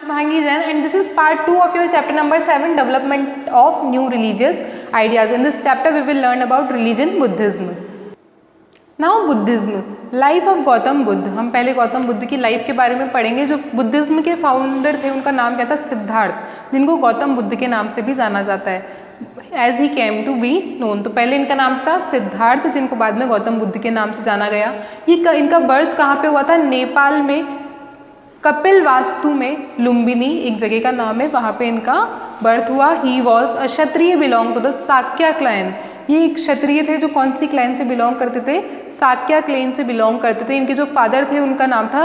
Bhangi Jain, and this is part 2 of your chapter number 7, development of new religious ideas. In this chapter we will learn about religion Buddhism. Now Buddhism, life of Gautam Buddha. हम पहले गौतम बुद्ध की life के बारे में पढ़ेंगे. जो Buddhism के founder थे उनका नाम क्या था? सिद्धार्थ, जिनको गौतम बुद्ध के नाम से भी जाना जाता है, as he came to be known. तो पहले इनका नाम था सिद्धार्थ, जिनको बाद में गौतम बुद्ध के नाम से जाना गया. ये इनका बर्थ कहाँ पे हुआ था? नेपाल में कपिल वास्तु में, लुम्बिनी एक जगह का नाम है, वहाँ पे इनका बर्थ हुआ. He was a Kshatriya, belong to the Sakya clan. ये एक क्षत्रिय थे जो कौन सी क्लैन से बिलोंग करते थे? साक्या क्लैन से बिलोंग करते थे. इनके जो फादर थे उनका नाम था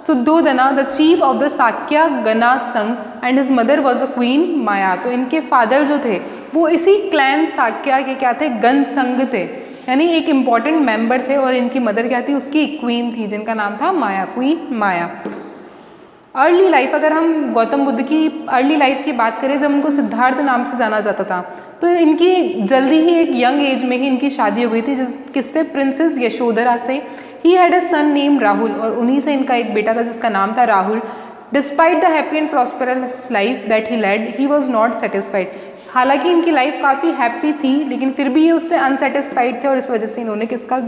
Shuddhodana, the chief of the Sakya gana sangha, and his mother was a queen Maya. तो इनके फादर जो थे वो इसी क्लैन साक्या के क्या थे? गण संघ थे, यानी एक इम्पॉर्टेंट मेंबर थे. और इनकी मदर क्या थी? उसकी क्वीन थी जिनका नाम था माया, क्वीन माया. अर्ली लाइफ, अगर हम गौतम बुद्ध की अर्ली लाइफ की बात करें, जब उनको सिद्धार्थ नाम से जाना जाता था, तो इनकी जल्दी ही एक यंग एज में ही इनकी शादी हो गई थी. किससे? प्रिंसेस यशोधरा से. He had a son name Rahul, और उन्हीं से इनका एक बेटा था जिसका नाम था Rahul. Despite the happy and prosperous life that he led, he was not satisfied. हालांकि इनकी लाइफ काफ़ी हैप्पी थी, लेकिन फिर भी ये उससे अनसेटिस्फाइड थे, और इस वजह से इन्होंने किसका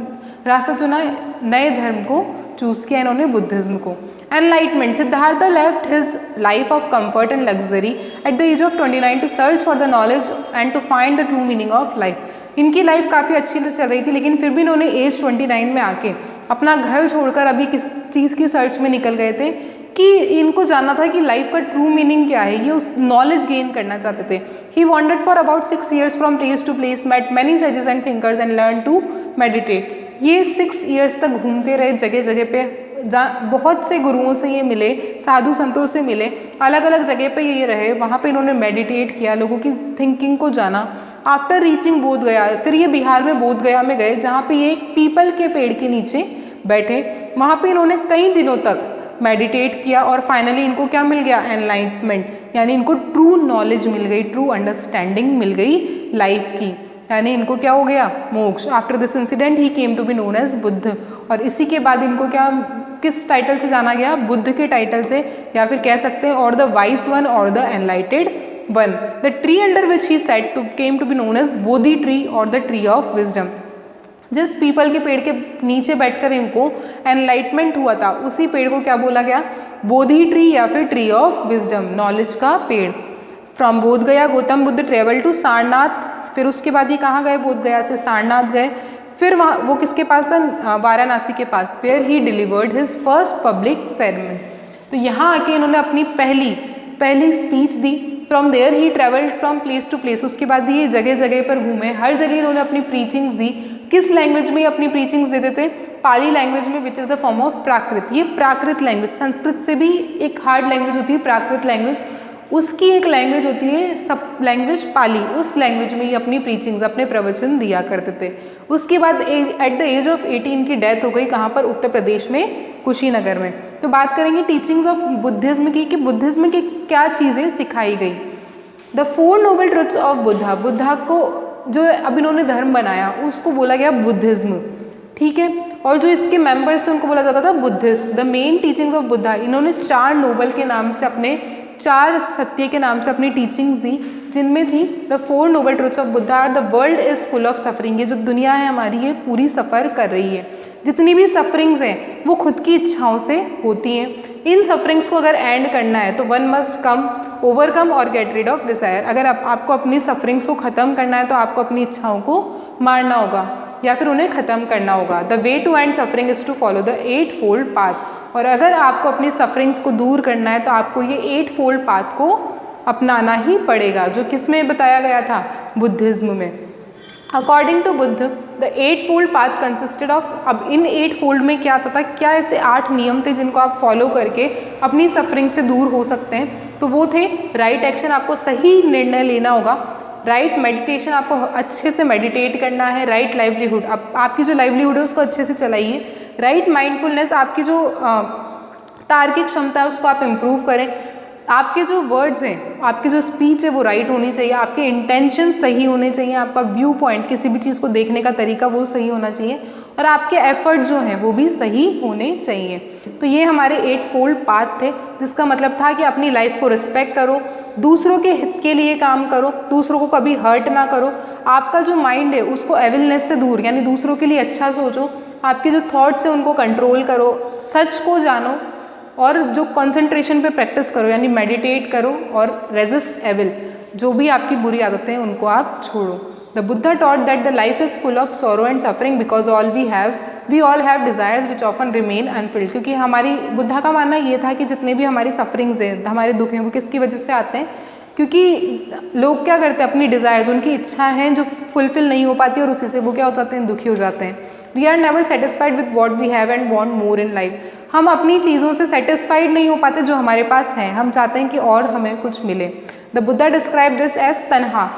रास्ता चुना? नए धर्म को चूज़ किया इन्होंने, बुद्धिज्म को. Enlightenment, Siddhartha left his life of comfort and luxury at the age of 29 to search for the knowledge and to find the true meaning of life. इनकी लाइफ काफ़ी अच्छी चल रही थी, लेकिन फिर भी इन्होंने एज 29 में आके अपना घर छोड़कर अभी किस चीज़ की सर्च में निकल गए थे कि इनको जानना था कि लाइफ का ट्रू मीनिंग क्या है. ये उस नॉलेज गेन करना चाहते थे. He wandered for about 6 years from place to place, met many sages and thinkers and learn to meditate. ये 6 years तक घूमते रहे जगह जगह पे, जहाँ बहुत से गुरुओं से ये मिले, साधु संतों से मिले, अलग अलग जगह पे ये रहे. वहाँ पे इन्होंने मेडिटेट किया, लोगों की थिंकिंग को जाना. आफ्टर रीचिंग बोध गया, फिर ये बिहार में बोध गया में गए, जहाँ पे ये एक पीपल के पेड़ के नीचे बैठे. वहाँ पे इन्होंने कई दिनों तक मेडिटेट किया, और फाइनली इनको क्या मिल गया? एनलाइटमेंट, यानी इनको ट्रू नॉलेज मिल गई, ट्रू अंडरस्टैंडिंग मिल गई लाइफ की, यानी इनको क्या हो गया? मोक्ष. After this incident he came to be known as Buddha. और इसी के बाद इनको क्या, किस टाइटल से जाना गया? बुद्ध के टाइटल से, या फिर कह सकते हैं और द वाइस वन और the enlightened one. The tree under which he set to came to be known as Bodhi tree और द ट्री ऑफ विजडम. जिस पीपल के पेड़ के नीचे बैठकर इनको एनलाइटमेंट हुआ था, उसी पेड़ को क्या बोला गया? बोधि ट्री या फिर ट्री ऑफ विजडम, नॉलेज का पेड़. फ्रॉम बोध गया गौतम बुद्ध ट्रेवल टू सारनाथ. फिर उसके बाद ये कहाँ गए? बोध गया से सारनाथ गए. फिर वहाँ वो किसके पास? वाराणसी के पास. Where he delivered his first public ceremony. तो यहाँ आके इन्होंने अपनी पहली स्पीच दी. From there he travelled from place to place. उसके बाद ये जगह जगह पर घूमे, हर जगह इन्होंने अपनी प्रीचिंग्स दी. किस लैंग्वेज में अपनी प्रीचिंग्स देते थे? पाली लैंग्वेज में, which is the form of Prakrit. ये प्राकृत लैंग्वेज, संस्कृत से भी एक हार्ड लैंग्वेज होती है प्राकृत लैंग्वेज, उसकी एक लैंग्वेज होती है सब लैंग्वेज पाली. उस लैंग्वेज में ये अपनी प्रीचिंग्स, अपने प्रवचन दिया करते थे. उसके बाद एट द एज ऑफ 18 की डेथ हो गई. कहाँ पर? उत्तर प्रदेश में, कुशीनगर में. तो बात करेंगे टीचिंग्स ऑफ बुद्धिज्म की, कि बुद्धिज्म की क्या चीज़ें सिखाई गई. The 4 noble truths of Buddha. Buddha को जो अब इन्होंने धर्म बनाया उसको बोला गया बुद्धिज्म, ठीक है. और जो इसके मेंबर्स थे उनको बोला जाता था Buddhist. The main teachings of Buddha, इन्होंने 4 नोबल के नाम से, अपने 4 सत्य के नाम से अपनी टीचिंग्स दी, जिनमें थी the 4 noble truths of Buddha. The world is full of suffering. ये जो दुनिया है हमारी, ये पूरी सफ़र कर रही है. जितनी भी सफरिंग्स हैं वो खुद की इच्छाओं से होती हैं. इन सफरिंग्स को अगर एंड करना है तो वन मस्ट कम, ओवरकम और गेट रिड ऑफ डिज़ायर. अगर आपको अपनी सफरिंग्स को ख़त्म करना है तो आपको अपनी इच्छाओं को मारना होगा या फिर उन्हें ख़त्म करना होगा. The way to end suffering is to follow the 8-fold path. और अगर आपको अपनी सफरिंग्स को दूर करना है तो आपको ये 8-fold पाथ को अपनाना ही पड़ेगा, जो किस में बताया गया था? बुद्धिज्म में. According to Buddha the 8-fold path consisted of. अब इन 8-fold में क्या आता था? क्या ऐसे 8 नियम थे जिनको आप फॉलो करके अपनी सफरिंग से दूर हो सकते हैं? तो वो थे राइट एक्शन, आपको सही निर्णय लेना होगा. राइट मेडिटेशन, आपको अच्छे से मेडिटेट करना है. राइट लाइवलीहुड, आपकी जो लाइवलीहुड है उसको अच्छे से चलाइए. राइट माइंडफुलनेस, आपकी जो तार्किक क्षमता है उसको आप इम्प्रूव करें. आपके जो वर्ड्स हैं, आपकी जो स्पीच है वो राइट होनी चाहिए, आपके इंटेंशन सही होने चाहिए, आपका व्यू पॉइंट, किसी भी चीज़ को देखने का तरीका वो सही होना चाहिए, और आपके एफर्ट जो हैं वो भी सही होने चाहिए। तो ये हमारे 8 फोल्ड पाथ थे, जिसका मतलब था कि अपनी लाइफ को रिस्पेक्ट करो, दूसरों के हित के लिए काम करो, दूसरों को कभी हर्ट ना करो, आपका जो माइंड है उसको एविलनेस से दूर, यानी दूसरों के लिए अच्छा सोचो, आपके जो थॉट्स हैं उनको कंट्रोल करो, सच को जानो, और जो कंसंट्रेशन पे प्रैक्टिस करो, यानी मेडिटेट करो, और रेजिस्ट एविल, जो भी आपकी बुरी आदतें हैं उनको आप छोड़ो। The Buddha taught that the life is full of sorrow and suffering because we all have desires which often remain unfilled. क्योंकि हमारी बुद्धा का मानना ये था कि जितने भी हमारी सफरिंग्स हैं, हमारे दुख हैं, वो किसकी वजह से आते हैं, क्योंकि लोग क्या करते हैं, अपनी डिज़ायर्स, उनकी इच्छा हैं जो फुलफिल नहीं हो पाती, और उसी से वो क्या हो जाते हैं, दुखी हो जाते हैं। We are never satisfied with what we have and want more in life. हम अपनी चीज़ों से सेटिस्फाइड नहीं हो पाते जो हमारे पास हैं, हम चाहते हैं कि और हमें कुछ मिले। The Buddha describe this as tanha.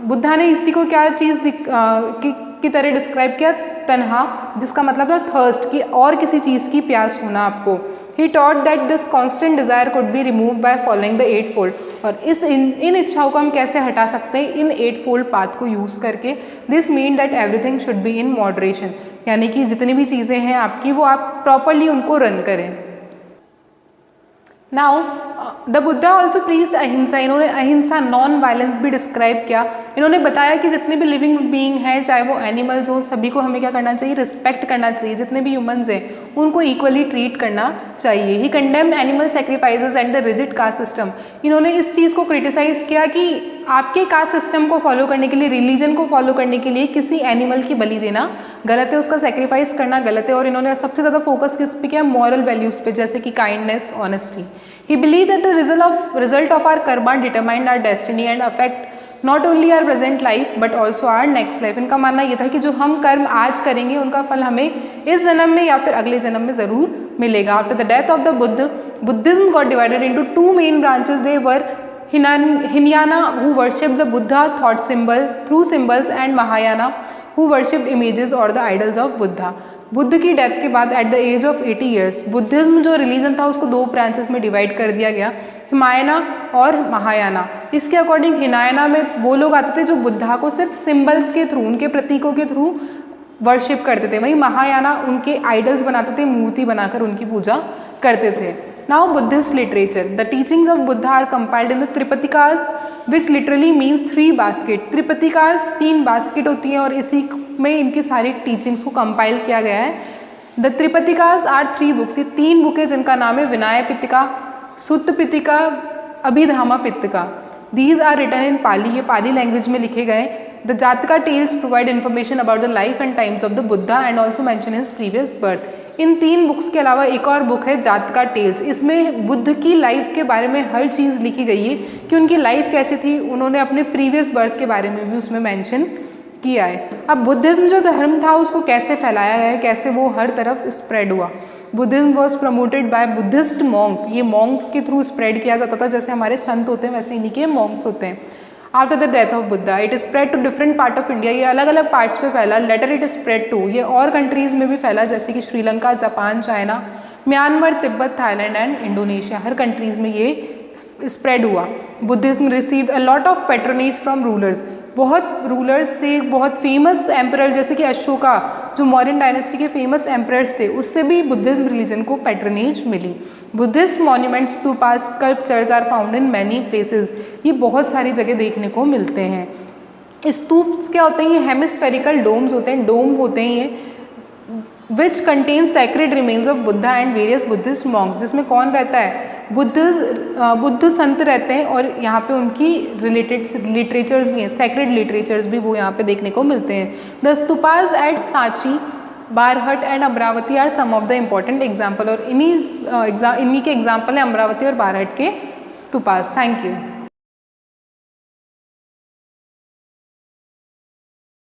Buddha ने इसी को क्या चीज़ की तरह डिस्क्राइब किया, तन्हा, जिसका मतलब है थर्स्ट, की और किसी चीज़ की प्यास होना आपको। He taught that this constant desire could be remove by following the 8 fold. और इन इच्छाओं को हम कैसे हटा सकते हैं, इन 8 फोल्ड पाथ को यूज़ करके। This mean that everything should be in moderation, यानी कि जितनी भी चीज़ें हैं आपकी, वो आप प्रॉपरली उनको रन करें। Now the Buddha also preached अहिंसा। इन्होंने अहिंसा, नॉन वायलेंस भी डिस्क्राइब किया। इन्होंने बताया कि जितने भी लिविंग बीइंग हैं, चाहे वो एनिमल्स हो, सभी को हमें क्या करना चाहिए, रिस्पेक्ट करना चाहिए। जितने भी ह्यूमंस हैं उनको इक्वली ट्रीट करना चाहिए। He condemned animal sacrifices and the rigid caste system. इन्होंने इस चीज़ को क्रिटिसाइज़ किया कि आपके कास्ट सिस्टम को फॉलो करने के लिए, रिलीजन को फॉलो करने के लिए किसी एनिमल की बलि देना गलत है, उसका सेक्रीफाइस करना गलत है। और इन्होंने सबसे ज़्यादा फोकस किस पे किया, मॉरल वैल्यूज़ पे, जैसे कि kindness, honesty. He believe that the result of our karma determine our destiny and affect not only our present life but also our next life। इनका मानना ये था कि जो हम कर्म आज करेंगे उनका फल हमें इस जन्म में या फिर अगले जन्म में ज़रूर मिलेगा। After the death of the Buddhism got divided into 2 main branches. They were Hinayana, who worshipped the Buddha thought through symbols, and Mahayana, who worshipped images or the idols of Buddha। Buddha की death के बाद at the age of 80 years Buddhism जो religion था उसको 2 branches में divide कर दिया गया, हिमायना और महायाना। इसके अकॉर्डिंग हिनायना में वो लोग आते थे जो बुद्धा को सिर्फ सिंबल्स के थ्रू, उनके प्रतीकों के थ्रू वर्शिप करते थे। वहीं महायाना उनके आइडल्स बनाते थे, मूर्ति बनाकर उनकी पूजा करते थे। Now Buddhist literature, the teachings of Buddha are compiled in the Tripatikas, which literally means 3 basket। त्रिपतिकास 3 basket होती हैं और इसी में इनकी सारी टीचिंग्स को कंपाइल किया गया है। The Tripitakas are 3 books. ये 3 बुक है जिनका नाम है विनय पिटका, सुत्त Pitaka, अभिधामा Pitaka. These are written in Pali, ये पाली लैंग्वेज में लिखे गए। The Jataka tales provide information about the life and times of the Buddha and also mention his previous birth। In 3 books के अलावा एक और बुक है जातका टेल्स। इसमें बुद्ध की लाइफ के बारे में हर चीज़ लिखी गई है कि उनकी लाइफ कैसी थी, उन्होंने अपने प्रीवियस बर्थ के बारे में भी उसमें मेंशन किया है। अब बुद्धिज्म जो धर्म था उसको कैसे फैलाया गया है, कैसे वो हर तरफ स्प्रेड हुआ। Buddhism was promoted by Buddhist monk. ये मॉन्क्स के थ्रू स्प्रेड किया जाता था, जैसे हमारे संत होते हैं वैसे इन्हीं के मॉन्क्स होते हैं। After the death of Buddha it spread to different part of India. ये अलग अलग पार्ट्स पे फैला। लेटर इट स्प्रेड टू, ये और कंट्रीज़ में भी फैला, जैसे कि Sri Lanka, Japan, China, Myanmar, Tibet, Thailand and Indonesia. हर कंट्रीज़ में ये स्प्रेड हुआ। Buddhism received a lot of patronage from rulers. बहुत रूलर्स से, बहुत फेमस एम्परर जैसे कि अशोका, जो मौर्यन डायनेस्टी के फेमस एम्परर्स थे, उससे भी बुद्धिज्म रिलीजन को पैट्रोनेज मिली। Buddhist monuments, stupas, sculptures are found in many places. ये बहुत सारी जगह देखने को मिलते हैं। स्तूप्स क्या होते हैं, ये हेमिस्फेरिकल डोम्स होते हैं, डोम होते हैं ये, which contain sacred remains of Buddha and various Buddhist Monks. जिसमें कौन रहता है, बुद्ध संत रहते हैं और यहाँ पे उनकी रिलेटेड लिटरेचर्स भी हैं, सैक्रेड लिटरेचर्स भी वो यहाँ पे देखने को मिलते हैं। The stupas at Sanchi, Bharhut and Amaravati are some of the important example. और इन्हीं के एग्जाम्पल हैं अमरावती और बारहट के स्तूपास। Thank you.